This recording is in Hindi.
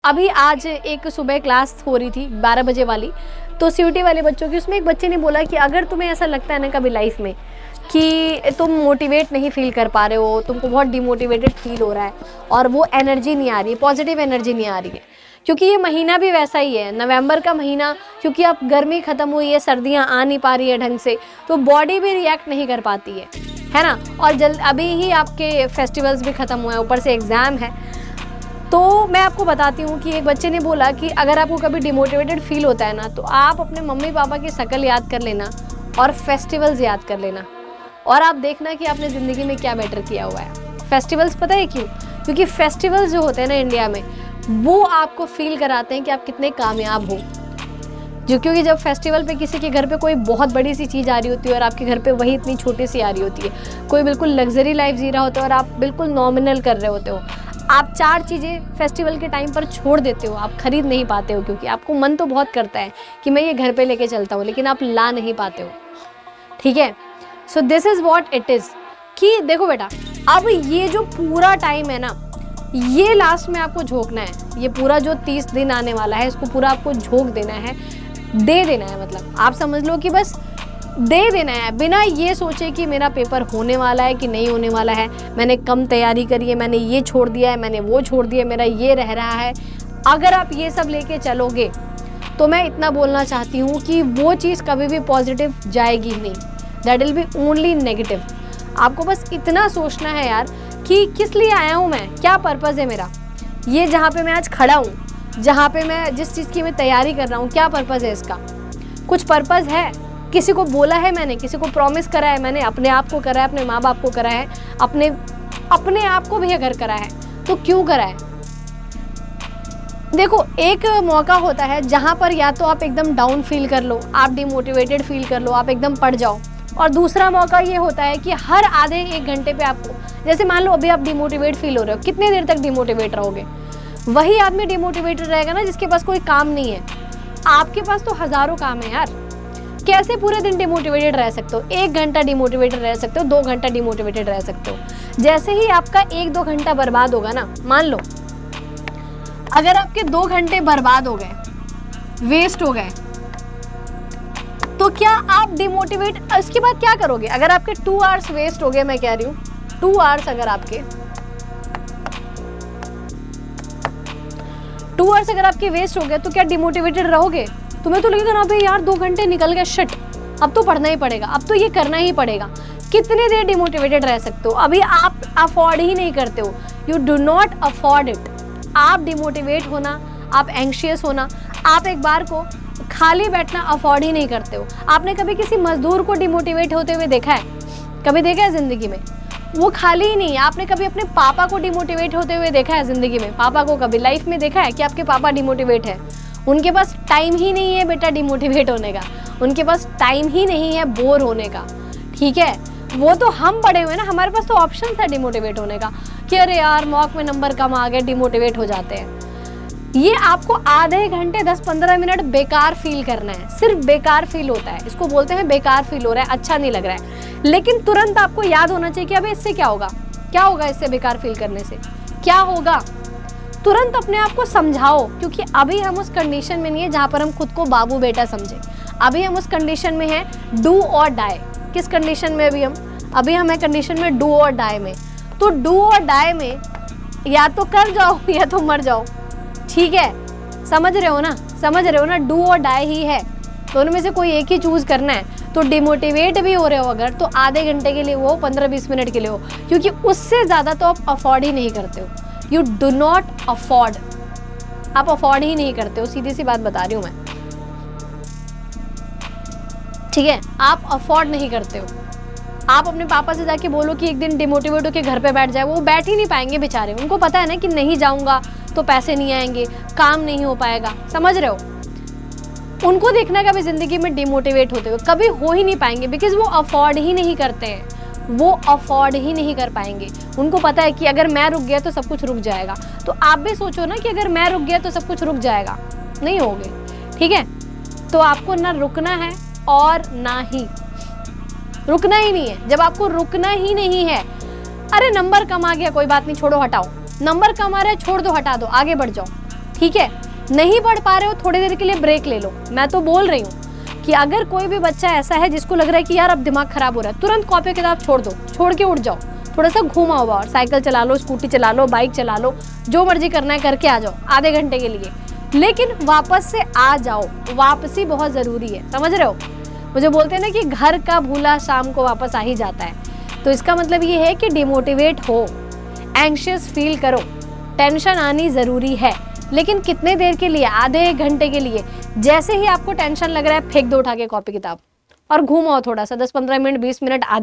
अभी आज एक सुबह क्लास हो रही थी 12 बजे वाली, तो सीयूटी वाले बच्चों की, उसमें एक बच्चे ने बोला कि अगर तुम्हें ऐसा लगता है ना कभी लाइफ में कि तुम मोटिवेट नहीं फील कर पा रहे हो, तुमको बहुत डिमोटिवेटेड फील हो रहा है और वो एनर्जी नहीं आ रही है, पॉजिटिव एनर्जी नहीं आ रही है, क्योंकि ये महीना भी वैसा ही है, नवंबर का महीना, क्योंकि अब गर्मी ख़त्म हुई है, सर्दियाँ आ नहीं पा रही है ढंग से, तो बॉडी भी रिएक्ट नहीं कर पाती है ना। और अभी ही आपके फेस्टिवल्स भी ख़त्म हुए हैं, ऊपर से एग्ज़ाम है। तो मैं आपको बताती हूँ कि एक बच्चे ने बोला कि अगर आपको कभी डिमोटिवेटेड फील होता है ना, तो आप अपने मम्मी पापा की शक्ल याद कर लेना और फेस्टिवल्स याद कर लेना, और आप देखना कि आपने ज़िंदगी में क्या बेटर किया हुआ है। फेस्टिवल्स पता है क्यों? क्योंकि फेस्टिवल्स जो होते हैं ना इंडिया में, वो आपको फील कराते हैं कि आप कितने कामयाब हो। क्योंकि जब फेस्टिवल पे किसी के घर पे कोई बहुत बड़ी सी चीज़ आ रही होती है और आपके घर पे वही इतनी छोटी सी आ रही होती है, कोई बिल्कुल लग्जरी लाइफ जी रहा होता है और आप बिल्कुल नॉमिनल कर रहे होते हो, आप 4 चीज़ें फेस्टिवल के टाइम पर छोड़ देते हो, आप खरीद नहीं पाते हो, क्योंकि आपको मन तो बहुत करता है कि मैं ये घर पे लेके चलता हूँ, लेकिन आप ला नहीं पाते हो। ठीक है, so this is what it is कि देखो बेटा, अब ये जो पूरा टाइम है ना, ये लास्ट में आपको झोंकना है। ये पूरा जो 30 दिन आने वाला है, इसको पूरा आपको झोंक देना है, दे देना है। मतलब आप समझ लो कि बस दे देना है, बिना ये सोचे कि मेरा पेपर होने वाला है कि नहीं होने वाला है, मैंने कम तैयारी करी है, मैंने ये छोड़ दिया है, मैंने वो छोड़ दिया है, मेरा ये रह रहा है। अगर आप ये सब लेके चलोगे तो मैं इतना बोलना चाहती हूँ कि वो चीज़ कभी भी पॉजिटिव जाएगी ही नहीं, that will be only negative. आपको बस इतना सोचना है यार कि किस लिए आया हूँ मैं, क्या पर्पज़ है मेरा, ये जहाँ पे मैं आज खड़ा हूँ, जहाँ पे मैं जिस चीज़ की मैं तैयारी कर रहा हूँ, क्या पर्पज़ है इसका? कुछ पर्पज़ है? किसी को बोला है मैंने, किसी को प्रॉमिस करा है मैंने, अपने आप को करा है, अपने माँ बाप को करा है, अपने आप को भी अगर करा है तो क्यों करा है? देखो, एक मौका होता है जहाँ पर या तो आप एकदम डाउन फील कर लो, आप डिमोटिवेटेड फील कर लो, आप एकदम पड़ जाओ, और दूसरा मौका ये होता है कि हर आधे 1 घंटे पे आपको, जैसे मान लो अभी आप डिमोटिवेट फील हो रहे हो, कितने देर तक डिमोटिवेट रहोगे? वही आदमी डिमोटिवेटेड रहेगा ना जिसके पास कोई काम नहीं है। आपके पास तो हज़ारों काम है यार, कैसे पूरे दिन डिमोटिवेटेड रह सकते हो? 1 घंटा डिमोटिवेटेड रह सकते हो, 2 घंटा डिमोटिवेटेड रह सकते हो। जैसे ही आपका 1-2 घंटा बर्बाद होगा ना, मान लो अगर आपके 2 घंटे बर्बाद हो गए, वेस्ट हो गए, तो क्या आप डिमोटिवेट, इसके बाद क्या करोगे? अगर आपके 2 आवर्स वेस्ट हो गए, मैं कह रही हूँ 2 आवर्स, अगर आपके 2 आवर्स अगर आपके वेस्ट हो गए, तो क्या डिमोटिवेटेड रहोगे? तुम्हें तो लगेगा ना भाई यार 2 घंटे निकल गए, शिट, अब तो पढ़ना ही पड़ेगा, अब तो ये करना ही पड़ेगा। कितने देर डिमोटिवेटेड रह सकते हो? अभी आप अफोर्ड ही नहीं करते हो, you do not afford it. आप डिमोटिवेट होना, आप एंग्शियस होना, आप एक बार को खाली बैठना अफोर्ड ही नहीं करते हो। आपने कभी किसी मजदूर को डिमोटिवेट होते हुए देखा है? कभी देखा है ज़िंदगी में? वो खाली ही नहीं है। आपने कभी अपने पापा को डिमोटिवेट होते हुए देखा है ज़िंदगी में? पापा को कभी लाइफ में देखा है कि आपके पापा डिमोटिवेट है? उनके पास टाइम ही नहीं है बेटा डिमोटिवेट होने का, उनके पास टाइम ही नहीं है बोर होने का। ठीक है, वो तो हम पढ़े हुए ना, हमारे पास तो ऑप्शन था डिमोटिवेट होने का कि अरे यार मॉक में नंबर कम आ गए, डिमोटिवेट हो जाते हैं। ये आपको आधे घंटे 10-15 मिनट बेकार फील करना है, सिर्फ बेकार फील होता है, इसको बोलते हैं बेकार फील हो रहा है, अच्छा नहीं लग रहा है। लेकिन तुरंत आपको याद होना चाहिए कि अबे इससे क्या होगा, क्या होगा इससे, बेकार फील करने से क्या होगा? तुरंत अपने आप को समझाओ, क्योंकि अभी हम उस कंडीशन में नहीं है जहाँ पर हम खुद को बाबू बेटा समझे। अभी हम उस कंडीशन में हैं डू और डाई। किस कंडीशन में अभी हम हैं कंडीशन में डू और डाई में। तो डू और डाई में या तो कर जाओ या तो मर जाओ। ठीक है, समझ रहे हो ना, डू और डाई ही है, दोनों में से कोई एक ही चूज करना है। तो डिमोटिवेट भी हो रहे हो अगर, तो आधे घंटे के लिए हो, 15-20 मिनट के लिए हो, क्योंकि उससे ज़्यादा तो आप अफोर्ड ही नहीं करते हो। यू डू नॉट अफोर्ड, आप अफोर्ड ही नहीं करते हो, सीधी सी बात बता रही हूँ मैं। ठीक है, आप अफोर्ड नहीं करते हो। आप अपने पापा से जाके बोलो कि एक दिन डिमोटिवेट होकर घर पे बैठ जाए, वो बैठ ही नहीं पाएंगे बेचारे। उनको पता है ना कि नहीं जाऊंगा तो पैसे नहीं आएंगे, काम नहीं हो पाएगा, समझ रहे हो? उनको देखना कभी ज़िंदगी में डिमोटिवेट होते हुए कभी हो ही नहीं पाएंगे, बिकॉज वो अफोर्ड ही नहीं करते हैं, वो अफोर्ड ही नहीं कर पाएंगे। उनको पता है कि अगर मैं रुक गया तो सब कुछ रुक जाएगा। तो आप भी सोचो ना कि अगर मैं रुक गया तो सब कुछ रुक जाएगा, नहीं होगे। ठीक है, तो आपको ना रुकना है और ना ही रुकना ही नहीं है। जब आपको रुकना ही नहीं है, अरे नंबर कम आ गया, कोई बात नहीं, छोड़ो हटाओ, नंबर कम आ रहा है, छोड़ दो, हटा दो, आगे बढ़ जाओ। ठीक है, नहीं पढ़ पा रहे हो थोड़ी देर के लिए ब्रेक ले लो। मैं तो बोल रही हूँ कि अगर कोई भी बच्चा ऐसा है जिसको लग रहा है कि यार अब दिमाग खराब हो रहा है, तुरंत कॉपी किताब छोड़ दो, छोड़ के उठ जाओ, थोड़ा सा घूमाओ बाहर, साइकिल चला लो, स्कूटी चला लो, बाइक चला लो, जो मर्जी करना है करके आ जाओ आधे घंटे के लिए, लेकिन वापस से आ जाओ। वापसी बहुत ज़रूरी है, समझ रहे हो? मुझे बोलते हैं ना कि घर का भूला शाम को वापस आ ही जाता है। तो इसका मतलब ये है कि डिमोटिवेट हो, एंग्शियस फील करो, टेंशन आनी ज़रूरी है, लेकिन कितने देर के लिए? आधे घंटे के लिए। जैसे ही आपको टेंशन लग रहा है फेंक दो उठा के कॉपी किताब और घूमाओ थोड़ा सा, 10-15 मिनट, 20 मिनट, आधे